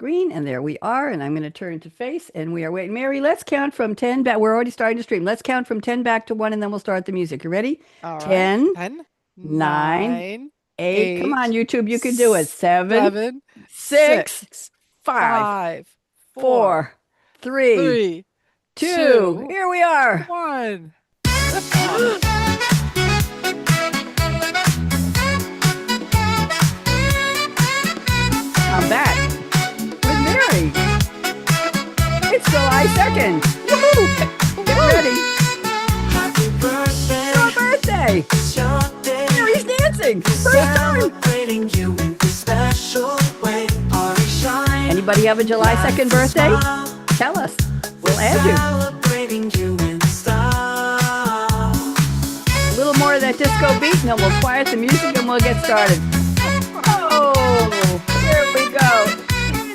screen, and there we are. And I'm going to turn to face, and we are waiting. Mary, let's count from 10 back. We're already starting to stream. Let's count from 10 back to 1, and then we'll start the music. You ready? All right. 10, 10, 9, 9, 8. Come on, 8, YouTube, you can do it. 7, 7, 6, 6, 5, 5, 4, 4, 3, 3, 2. 2, Here we are. 1. I'm back with Mary. It's July 2nd. Woohoo! Get ready. Happy birthday, Your birthday. it's your day. Mary's dancing. First time. Celebrating you in this special way. Party shine. Anybody have a July 2nd birthday? Smile. Tell us. We're We'll add you. celebrating you in style. A little more of that disco beat, and then we'll quiet the music and we'll get started. Oh, here we go.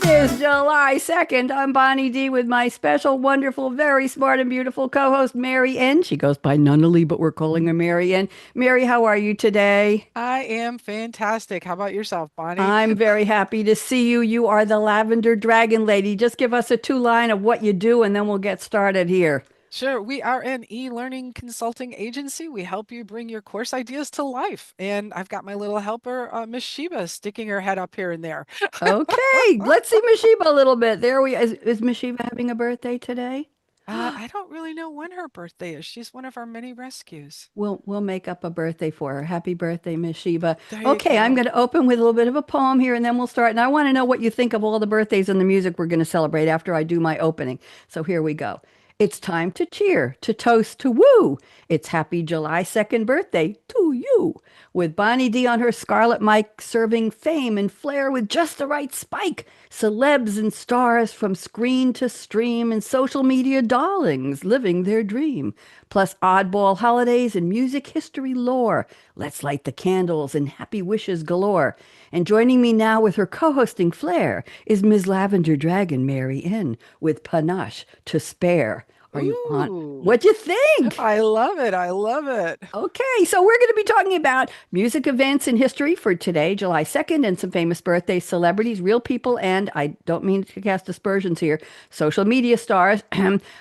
It is July 2nd. I'm Bonnie D with my special, wonderful, very smart and beautiful co-host, Mary N. She goes by Nunnally, but we're calling her Mary N. Mary, how are you today? I am fantastic. How about yourself, Bonnie? I'm very happy to see you. You are the Lavender Dragon Lady. Just give us a two-line of what you do, and then we'll get started here. Sure, we are an e-learning consulting agency. We help you bring your course ideas to life. And I've got my little helper, Miss Sheba, sticking her head up here and there. Okay, let's see Mashiba a little bit. There we is Mashiba having a birthday today? I don't really know when her birthday is. She's one of our many rescues. We'll make up a birthday for her. Happy birthday, Miss Sheba. There you Okay, I'm go. going to open with a little bit of a poem here, and then we'll start. And I want to know what you think of all the birthdays and the music we're going to celebrate after I do my opening. So here we go. It's time to cheer, to toast, to woo. It's happy July 2nd birthday to you. With Bonnie D on her scarlet mic, serving fame and flair with just the right spike. Celebs and stars from screen to stream, and social media darlings living their dream. Plus oddball holidays and music history lore. Let's light the candles and happy wishes galore. And joining me now with her co-hosting flair is Ms. Lavender Dragon Mary N with panache to spare. Are you on? Ooh, What'd you think? I love it. I love it. Okay, so we're going to be talking about music events in history for today, July 2nd, and some famous birthday celebrities, real people, and I don't mean to cast aspersions here, social media stars,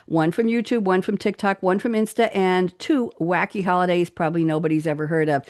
one from YouTube, one from TikTok, one from Insta, and two wacky holidays probably nobody's ever heard of.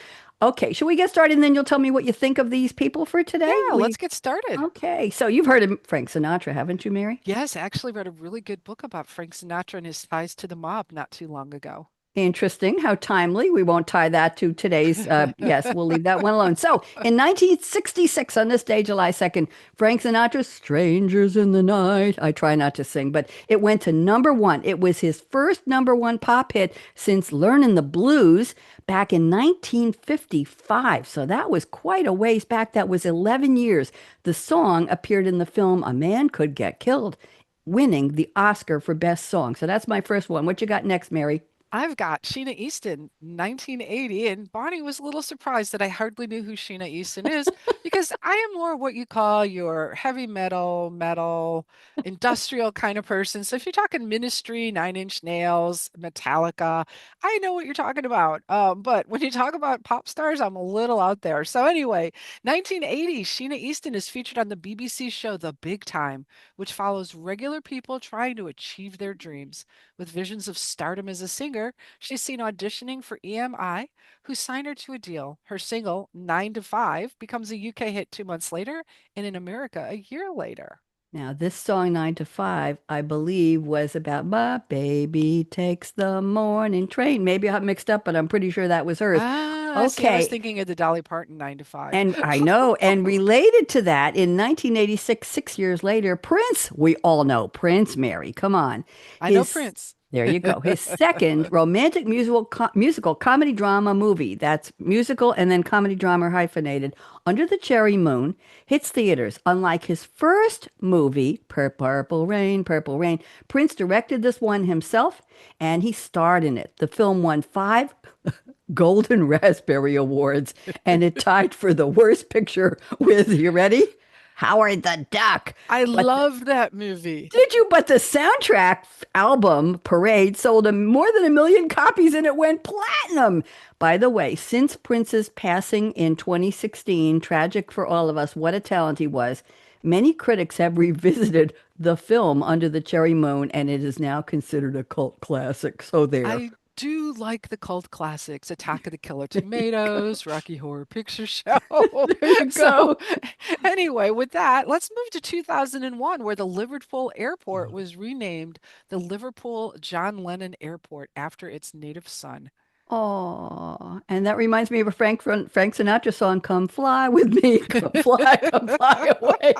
Okay, should we get started and then you'll tell me what you think of these people for today? Yeah, let's get started. Okay, so you've heard of Frank Sinatra, haven't you, Mary? Yes, I actually read a really good book about Frank Sinatra and his ties to the mob not too long ago. Interesting. How timely. We won't tie that to today's. Yes, we'll leave that one alone. So, in 1966, on this day, July 2nd, Frank Sinatra's Strangers in the Night. I try not to sing, but it went to number one. It was his first number one pop hit since Learning the Blues back in 1955. So, that was quite a ways back. That was 11 years. The song appeared in the film A Man Could Get Killed, winning the Oscar for Best Song. So, that's my first one. What you got next, Mary? I've got Sheena Easton, 1980, and Bonnie was a little surprised that I hardly knew who Sheena Easton is because I am more what you call your heavy metal, industrial kind of person. So if you're talking Ministry, Nine Inch Nails, Metallica, I know what you're talking about. But when you talk about pop stars, I'm a little out there. So anyway, 1980, Sheena Easton is featured on the BBC show The Big Time, which follows regular people trying to achieve their dreams. With visions of stardom as a singer, she's seen auditioning for EMI, who signed her to a deal. Her single, 9 to 5, becomes a UK hit 2 months later, and in America a year later. Now, this song, 9 to 5, I believe was about My Baby Takes the Morning Train. Maybe I got mixed up, but I'm pretty sure that was hers. Ah, see, I was Okay. thinking of the Dolly Parton 9 to 5. And I know, and related to that, in 1986, 6 years later, Prince, we all know Prince, Mary, come on. I know His Prince. There you go. His second romantic musical comedy drama movie. That's musical and then comedy drama hyphenated. Under the Cherry Moon hits theaters. Unlike his first movie, Purple Rain, Prince directed this one himself and he starred in it. The film won five Golden Raspberry Awards and it tied for the worst picture with, you ready? Howard the Duck. I But love that movie. did you? But the soundtrack album Parade sold more than 1 million copies and it went platinum. By the way, since Prince's passing in 2016, tragic for all of us, what a talent he was. Many critics have revisited the film Under the Cherry Moon, and it is now considered a cult classic. So there. I do like the cult classics, Attack of the Killer Tomatoes, Rocky Horror Picture Show. There you So, go. anyway, with that, let's move to 2001, where the Liverpool Airport was renamed the Liverpool John Lennon Airport after its native son. Oh, and that reminds me of a Frank Sinatra song, "Come Fly with Me, come fly away."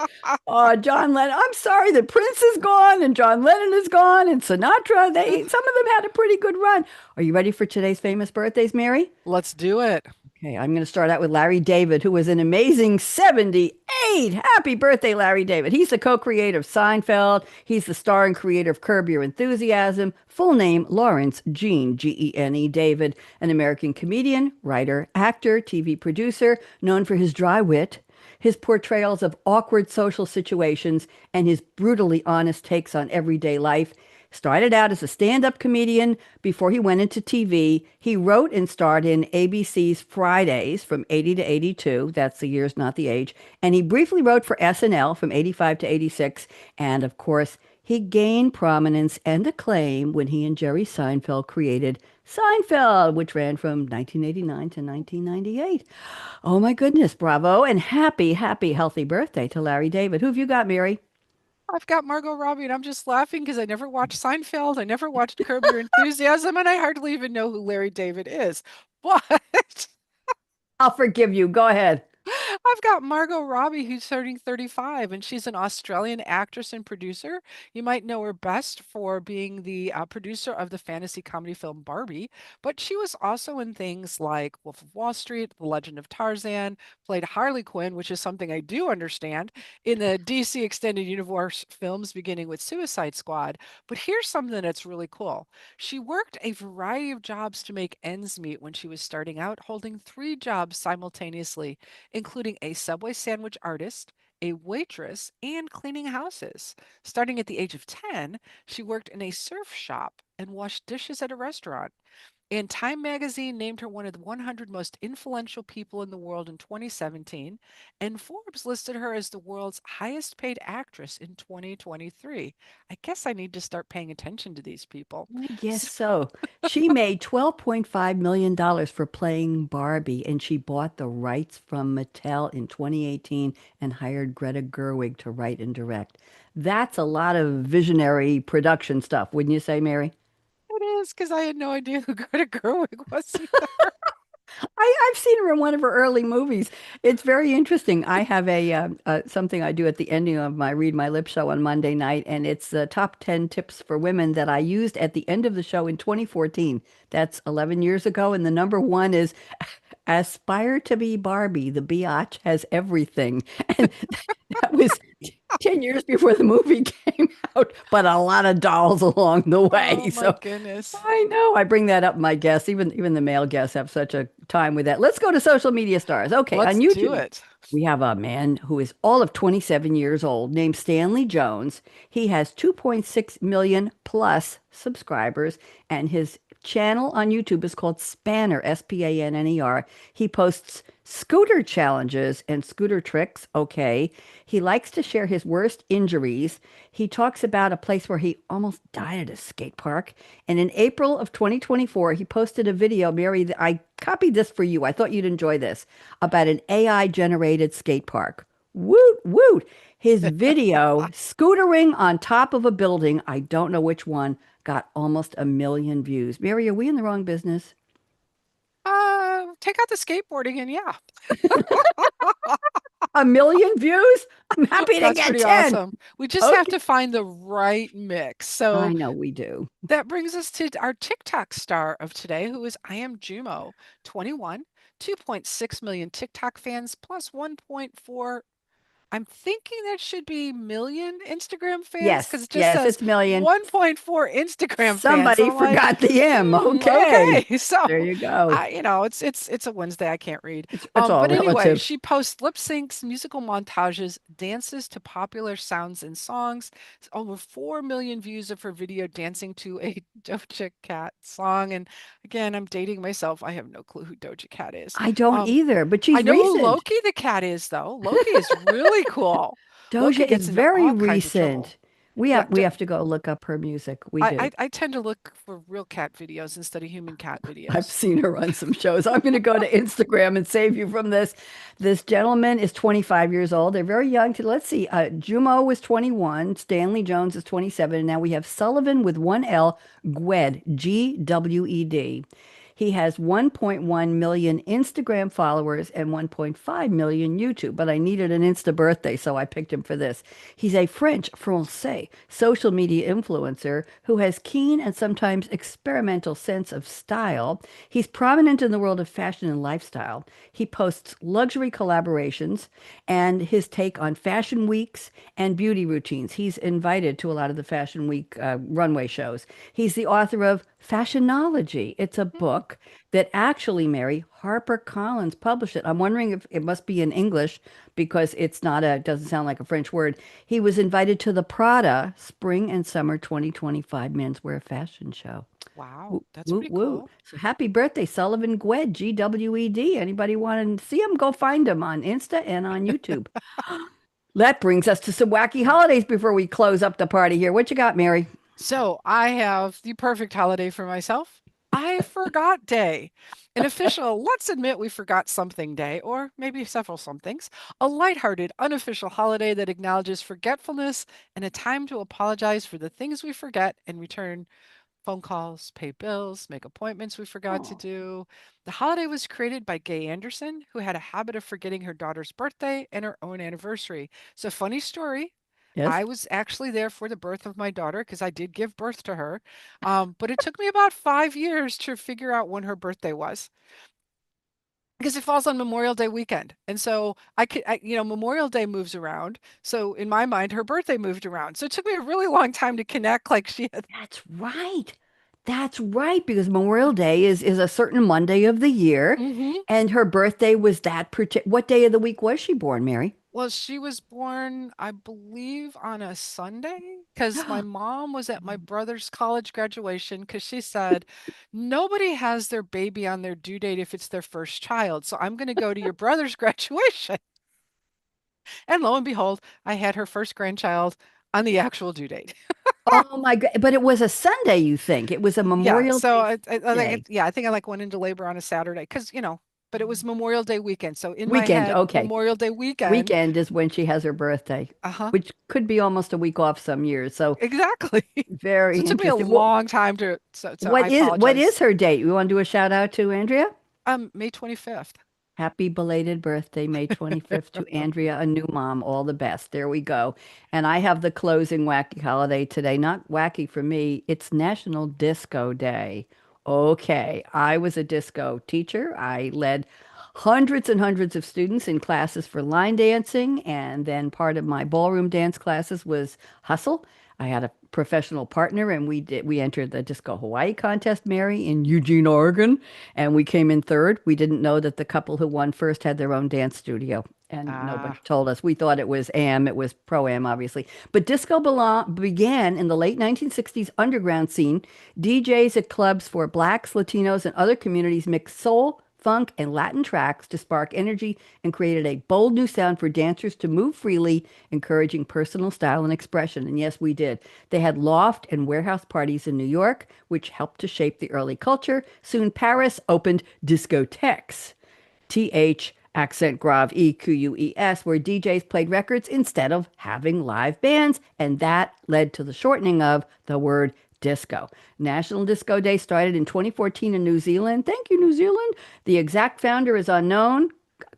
Oh, John Lennon. I'm sorry that Prince is gone and John Lennon is gone and Sinatra. Some of them had a pretty good run. Are you ready for today's famous birthdays, Mary? Let's do it. Okay, I'm going to start out with Larry David, who was an amazing 78. Happy birthday, Larry David. He's the co-creator of Seinfeld. He's the star and creator of Curb Your Enthusiasm. Full name, Lawrence Gene, Gene David, an American comedian, writer, actor, TV producer, known for his dry wit, his portrayals of awkward social situations, and his brutally honest takes on everyday life. Started out as a stand-up comedian before he went into TV. He wrote and starred in ABC's Fridays from 80 to 82. That's the years, not the age. And he briefly wrote for SNL from 85 to 86. And of course, he gained prominence and acclaim when he and Jerry Seinfeld created Seinfeld, which ran from 1989 to 1998. Oh my goodness, bravo. And happy, happy, healthy birthday to Larry David. Who have you got, Mary? I've got Margot Robbie, and I'm just laughing because I never watched Seinfeld. I never watched Curb Your Enthusiasm, and I hardly even know who Larry David is. But I'll forgive you. Go ahead. I've got Margot Robbie, who's turning 35, and she's an Australian actress and producer. You might know her best for being the producer of the fantasy comedy film Barbie, but she was also in things like Wolf of Wall Street, The Legend of Tarzan, played Harley Quinn, which is something I do understand, in the DC Extended Universe films, beginning with Suicide Squad. But here's something that's really cool. She worked a variety of jobs to make ends meet when she was starting out, holding 3 jobs simultaneously, including a Subway sandwich artist, a waitress, and cleaning houses. Starting at the age of 10, she worked in a surf shop and washed dishes at a restaurant. And Time magazine named her one of the 100 most influential people in the world in 2017, and Forbes listed her as the world's highest paid actress in 2023. I guess I need to start paying attention to these people. I guess so. She made $12.5 million for playing Barbie, and she bought the rights from Mattel in 2018 and hired Greta Gerwig to write and direct. That's a lot of visionary production stuff, wouldn't you say, Mary? It is because I had no idea who Greta Gerwig was either. I've seen her in one of her early movies. It's very interesting. I have something I do at the ending of my Read My Lips show on Monday night, and it's the top 10 tips for women that I used at the end of the show in 2014. That's 11 years ago, and the number one is aspire to be Barbie. The biatch has everything. And that was 10 years before the movie came out, but a lot of dolls along the way. Oh my So goodness. I know. I bring that up in my guests. Even the male guests have such a time with that. Let's go to social media stars. Okay, Let's on do YouTube, it. we have a man who is all of 27 years old named Stanley Jones. He has 2.6 million plus subscribers, and his channel on YouTube is called Spanner, Spanner. He posts scooter challenges and scooter tricks. Okay. He likes to share his worst injuries. He talks about a place where he almost died at a skate park. And in April of 2024, he posted a video. Mary, I copied this for you. I thought you'd enjoy this, about an AI generated skate park. Woot, woot. His video, scootering on top of a building, I don't know which one, got almost 1 million views. Mary, are we in the wrong business? Take out the skateboarding and yeah. 1 million views? I'm happy to That's get pretty 10. awesome. We just have Okay. to find the right mix. I So know we do. that brings us to our TikTok star of today, who is I am Jumo, 21, 2.6 million TikTok fans, plus 1.4. I'm thinking that should be million Instagram fans because Yes, it just yes, says it's million. 1.4 Instagram fans. Somebody I'm like, forgot the M. Okay. okay. So There you go. it's a Wednesday. I can't read. It's all But anyway, relative. she posts lip syncs, musical montages, dances to popular sounds and songs. Over 4 million views of her video dancing to a Doja Cat song. And again, I'm dating myself. I have no clue who Doja Cat is. I don't Um, either, but I she's know who recent. Loki the cat is, though. Loki is really cool. Doja Loki is gets into very all kinds of trouble. recent. We Yeah, have we have to go look up her music. We do. I tend to look for real cat videos instead of human cat I've videos. seen her on some shows. I'm going to go to Instagram and save you from this. This gentleman is 25 years old. They're very young. Let's see. Jumo was 21. Stanley Jones is 27. And now we have Sullivan with one L, Gwed, Gwed. He has 1.1 million Instagram followers and 1.5 million YouTube, but I needed an Insta birthday, so I picked him for this. He's a French Francais social media influencer who has keen and sometimes experimental sense of style. He's prominent in the world of fashion and lifestyle. He posts luxury collaborations and his take on fashion weeks and beauty routines. He's invited to a lot of the Fashion Week runway shows. He's the author of Fashionology. It's a Hmm. book that actually, Mary, HarperCollins published it. I'm wondering if it must be in English because it's not a, doesn't sound like a French word. He was invited to the Prada Spring and Summer 2025 Menswear Fashion Show. Wow, Woo, that's woo, pretty woo. cool. So happy birthday, Sullivan Gwed, Gwed. Anybody want to see him? Go find him on Insta and on YouTube. That brings us to some wacky holidays before we close up the party here. What you got, Mary? So I have the perfect holiday for myself. I forgot day. An official, let's admit we forgot something day, or maybe several somethings. A lighthearted, unofficial holiday that acknowledges forgetfulness and a time to apologize for the things we forget and return phone calls, pay bills, make appointments we forgot to Oh, do. The holiday was created by Gay Anderson, who had a habit of forgetting her daughter's birthday and her own anniversary. So, funny story. yes. I was actually there for the birth of my daughter because I did give birth to her. But it took me about 5 years to figure out when her birthday was because it falls on Memorial Day weekend. And so Memorial Day moves around. So in my mind, her birthday moved around. So it took me a really long time to connect like she had. That's right. That's right, because Memorial Day is a certain Monday of the year, Mhm. and her birthday was that particular. What day of the week was she born, Mary? Well, she was born, I believe, on a Sunday because my mom was at my brother's college graduation because she said, nobody has their baby on their due date if it's their first child. So I'm going to go to your brother's graduation. And lo and behold, I had her first grandchild on the actual due date. Oh my God. But it was a Sunday, you think? It was a Yeah. Memorial So Day I think, day. yeah, I think I like went into labor on a Saturday because, but it was Memorial Day weekend. So in my Weekend. head, Okay. Memorial Day weekend, Weekend is when she has her birthday, uh-huh, which could be almost a week off some years. So exactly. very So it took me a interesting. Well, long time so I what is apologize. her date? You want to do a shout out to Andrea? May 25th. Happy belated birthday, May 25th, to Andrea, a new mom. All the best. There we go. And I have the closing wacky holiday today. Not wacky for me, it's National Disco Day. Okay, I was a disco teacher. I led hundreds and hundreds of students in classes for line dancing, and then part of my ballroom dance classes was hustle. I had a professional partner, and we entered the Disco Hawaii contest, Mary, in Eugene, Oregon, and we came in third. We didn't know that the couple who won first had their own dance studio, and nobody Ah, told us. We thought it was AM, it was pro am, obviously. But began in the late 1960s underground scene. DJs at clubs for blacks, Latinos, and other communities mixed soul, funk, and Latin tracks to spark energy and created a bold new sound for dancers to move freely, encouraging personal style and expression. And yes, we did. They had loft and warehouse parties in New York, which helped to shape the early culture. Soon, Paris opened discotheques. TH accent grave EQUES, where DJs played records instead of having live bands, and that led to the shortening of the word disco. National Disco Day started in 2014 in New Zealand. Thank you, New Zealand. The exact founder is unknown.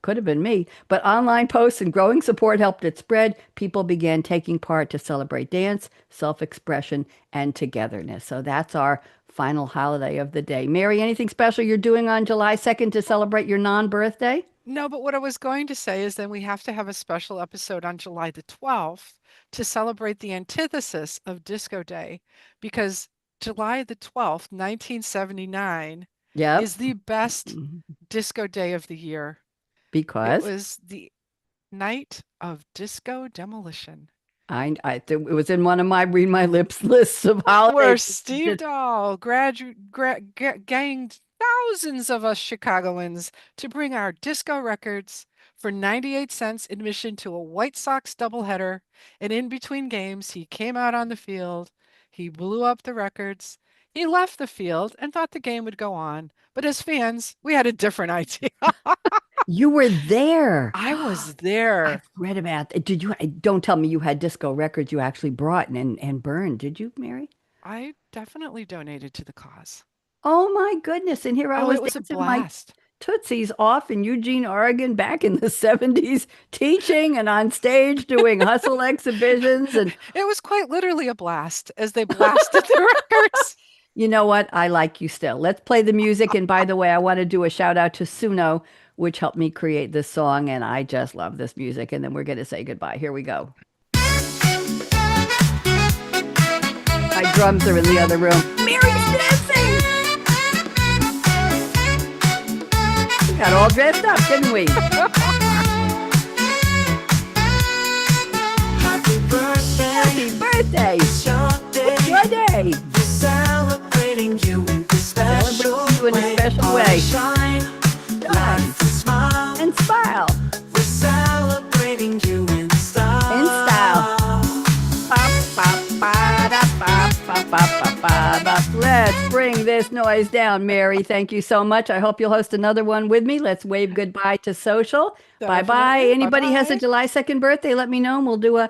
Could have been me, but online posts and growing support helped it spread. People began taking part to celebrate dance, self expression, and togetherness. So that's our final holiday of the day. Mary, anything special you're doing on July 2nd to celebrate your non birthday? no, but what I was going to say is then we have to have a special episode on July the 12th to celebrate the antithesis of Disco Day because July the 12th, 1979 Yep. is the best disco day of the year. It Because was the night of disco demolition. it was in one of my read my lips lists of holidays. Where Steve Dahl ganged thousands of us Chicagoans to bring our disco records for 98 cents admission to a White Sox doubleheader. And in between games, he came out on the field. He blew up the records. He left the field and thought the game would go on. But as fans, we had a different idea. You were there. I was there. I've read about it. Did you? Don't tell me you had disco records you actually brought and burned. Did you, Mary? I definitely donated to the cause. Oh my goodness. And here I Oh, was it was a dancing my blast. Tootsies off in Eugene, Oregon back in the 70s, teaching and on stage doing hustle exhibitions. And It was quite literally a blast as they blasted the records. you know what? I like you still. Let's play the music. And by the way, I want to do a shout out to Suno, which helped me create this song. And I just love this music. And then we're going to say goodbye. Here we go. My drums are in the other room. Mary's dancing. We got all dressed up, didn't we? Happy birthday. Happy birthday. It's your day. It's your day. We're celebrating you in a special Celebrating you in a way. special All way. Shine, laugh and smile. And smile. We're celebrating you in style. In style. Let's bring this noise down, Mary. Thank you so much. I hope you'll host another one with me. Let's wave goodbye to social. Bye bye. Definitely. Anybody has a Bye-bye. July 2nd birthday, let me know and we'll do a